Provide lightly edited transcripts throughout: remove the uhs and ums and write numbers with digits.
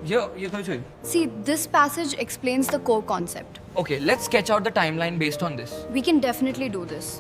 ये कोई चाहिए? See, this passage explains the core concept. Okay, let's sketch out the timeline based on this. We can definitely do this.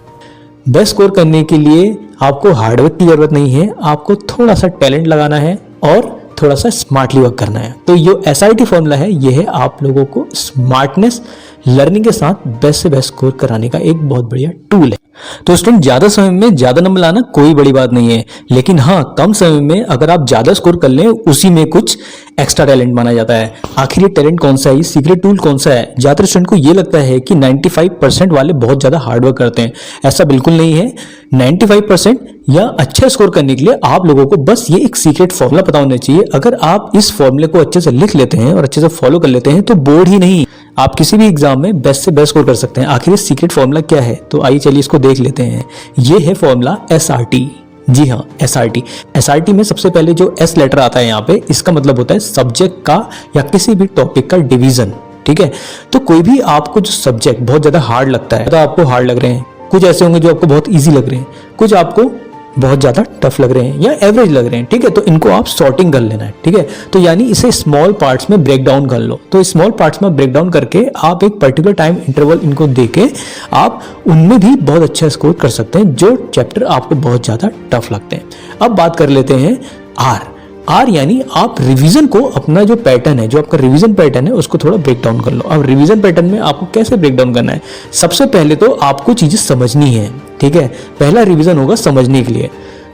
Best score करने के लिए आपको hard work की जरूरत नहीं है, आपको थोड़ा सा टैलेंट लगाना है और थोड़ा सा स्मार्टली वर्क करना है। तो ये SRT फॉर्मूला है, ये है आप लोगों को स्मार्टनेस लर्निंग के साथ बेस्ट से बेस्ट स्कोर कराने का एक बहुत बढ़िया टूल है। तो स्टूडेंट, ज्यादा समय में ज्यादा नंबर लाना कोई बड़ी बात नहीं है, लेकिन हाँ, कम समय में अगर आप ज्यादा स्कोर कर लें, उसी में कुछ एक्स्ट्रा टैलेंट माना जाता है। आखिर ये टैलेंट कौन सा है, ये सीक्रेट टूल कौन सा है? ज्यादातर स्टूडेंट को ये लगता है कि 95% वाले बहुत ज्यादा हार्डवर्क करते हैं। ऐसा बिल्कुल नहीं है। 95% या अच्छा स्कोर करने के लिए आप लोगों को बस ये एक सीक्रेट फॉर्मूला पता होना चाहिए। अगर आप इस फॉर्मूले को अच्छे से लिख लेते हैं और अच्छे से फॉलो कर लेते हैं तो बोर्ड ही नहीं, आप किसी भी एग्जाम में बेस्ट से बेस्ट स्कोर कर सकते हैं। आखिर ये सीक्रेट फॉर्मूला क्या है, तो आइए चलिए इसको देख लेते हैं। ये है फॉर्मूला SRT। जी हाँ, SRT में सबसे पहले जो S लेटर आता है यहाँ पे, इसका मतलब होता है सब्जेक्ट का या किसी भी टॉपिक का डिवीजन। ठीक है, तो कोई भी आपको जो सब्जेक्ट बहुत ज्यादा हार्ड लगता है, तो आपको हार्ड लग रहे हैं, कुछ ऐसे होंगे जो आपको बहुत इजी लग रहे हैं, कुछ आपको बहुत ज्यादा टफ लग रहे हैं या एवरेज लग रहे हैं। ठीक है, तो इनको आप सॉर्टिंग कर लेना है। ठीक है, तो यानी इसे स्मॉल पार्ट्स में ब्रेक डाउन कर लो। तो स्मॉल पार्ट्स में ब्रेक डाउन करके आप एक पर्टिकुलर टाइम इंटरवल इनको देके आप उनमें भी बहुत अच्छा स्कोर कर सकते हैं जो चैप्टर आपको बहुत ज्यादा टफ लगते हैं। अब बात कर लेते हैं आर यानी आप रिवीजन को, अपना जो पैटर्न है, जो आपका रिवीजन पैटर्न है, उसको थोड़ा ब्रेक डाउन कर लो। अब रिवीजन पैटर्न में आपको कैसे ब्रेक डाउन करना है? सबसे पहले तो आपको चीजें समझनी है। ठीक है, पहला रिवीजन होगा समझने के लिए।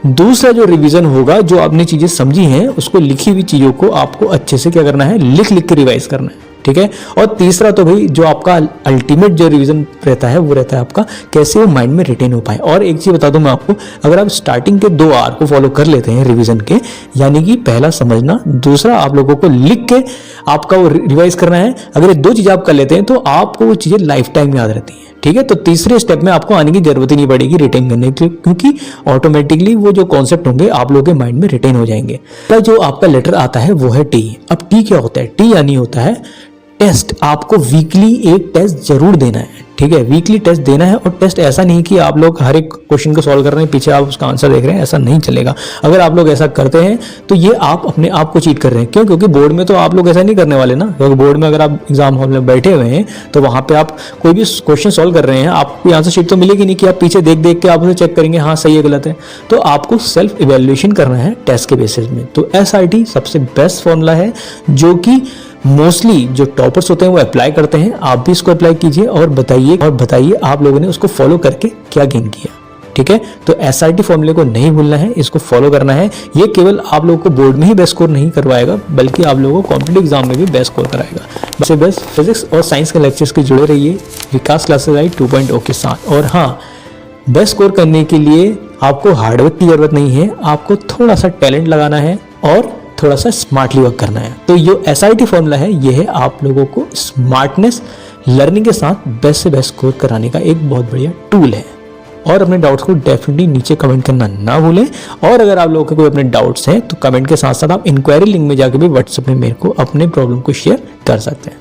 दूसरा जो रिवीजन होगा, जो आपने चीजें समझी हैं उसको लिखी हुई चीजों को आपको अच्छे से क्या करना है, लिख के रिवाइज करना है। ठीक है, और तीसरा तो भाई जो आपका अल्टीमेट जो रिवीजन रहता है वो रहता है आपका कैसे वो माइंड में रिटेन हो पाए। और एक चीज बता दूं मैं आपको, अगर आप स्टार्टिंग के 2 R को फॉलो कर लेते हैं रिवीजन के, यानी कि पहला समझना, दूसरा आप लोगों को लिख के आपका वो रिवाइज करना है, अगर ये 2 चीजें आप कर लेते हैं तो आपको वो चीजें लाइफ टाइम याद रहती हैं। ठीक है, तो तीसरे स्टेप में आपको आने की जरूरत ही नहीं पड़ेगी रिटेन करने की, क्योंकि ऑटोमेटिकली वो जो कॉन्सेप्ट होंगे आप लोगों के माइंड में रिटेन हो जाएंगे। तो जो आपका लेटर आता है वो है T। अब T क्या होता है? T यानी होता है टेस्ट। आपको वीकली एक टेस्ट जरूर देना है। ठीक है, वीकली टेस्ट देना है। और टेस्ट ऐसा नहीं कि आप लोग हर एक क्वेश्चन को सॉल्व कर रहे हैं, पीछे आप उसका आंसर देख रहे हैं, ऐसा नहीं चलेगा। अगर आप लोग ऐसा करते हैं तो ये आप अपने आप को चीट कर रहे हैं। क्यों? क्योंकि बोर्ड में तो आप लोग ऐसा नहीं करने वाले ना। क्योंकि बोर्ड में अगर आप एग्जाम हॉल में बैठे हुए हैं तो वहां पे आप कोई भी क्वेश्चन सॉल्व कर रहे हैं, आपको आंसर शीट तो मिलेगी नहीं कि आप पीछे देख देख के आप उसे चेक करेंगे हाँ सही है गलत है। तो आपको सेल्फ इवेल्युएशन करना है टेस्ट के बेसिस में। तो SRT सबसे बेस्ट फॉर्मूला है जो कि मोस्टली जो टॉपर्स होते हैं वो अप्लाई करते हैं। आप भी इसको अप्लाई कीजिए और बताइए आप लोगों ने उसको फॉलो करके क्या गेन किया। ठीक है, तो SRT फॉर्मूले को नहीं भूलना है, इसको फॉलो करना है। ये केवल आप लोगों को बोर्ड में ही बेस्ट स्कोर नहीं करवाएगा, बल्कि आप लोगों को कॉम्पिटिटिव एग्जाम में भी बेस्ट स्कोर कराएगा। बस बेस्ट फिजिक्स और साइंस के लेक्चर्स के जुड़े रहिए विकास क्लासेस आई 2.0 के साथ। और हाँ, बेस्ट स्कोर करने के लिए आपको हार्डवर्क की जरूरत नहीं है, आपको थोड़ा सा टैलेंट लगाना है और थोड़ा सा स्मार्टली वर्क करना है। तो ये SRT फॉर्मूला है, ये है आप लोगों को स्मार्टनेस लर्निंग के साथ बेस्ट से बेस्ट स्कोर कराने का एक बहुत बढ़िया टूल है। और अपने डाउट्स को डेफिनेटली नीचे कमेंट करना ना भूलें। और अगर आप लोगों के कोई अपने डाउट्स हैं तो कमेंट के साथ साथ आप इंक्वायरी लिंक में जाकर भी व्हाट्सएप में मेरे को अपने प्रॉब्लम को शेयर कर सकते हैं।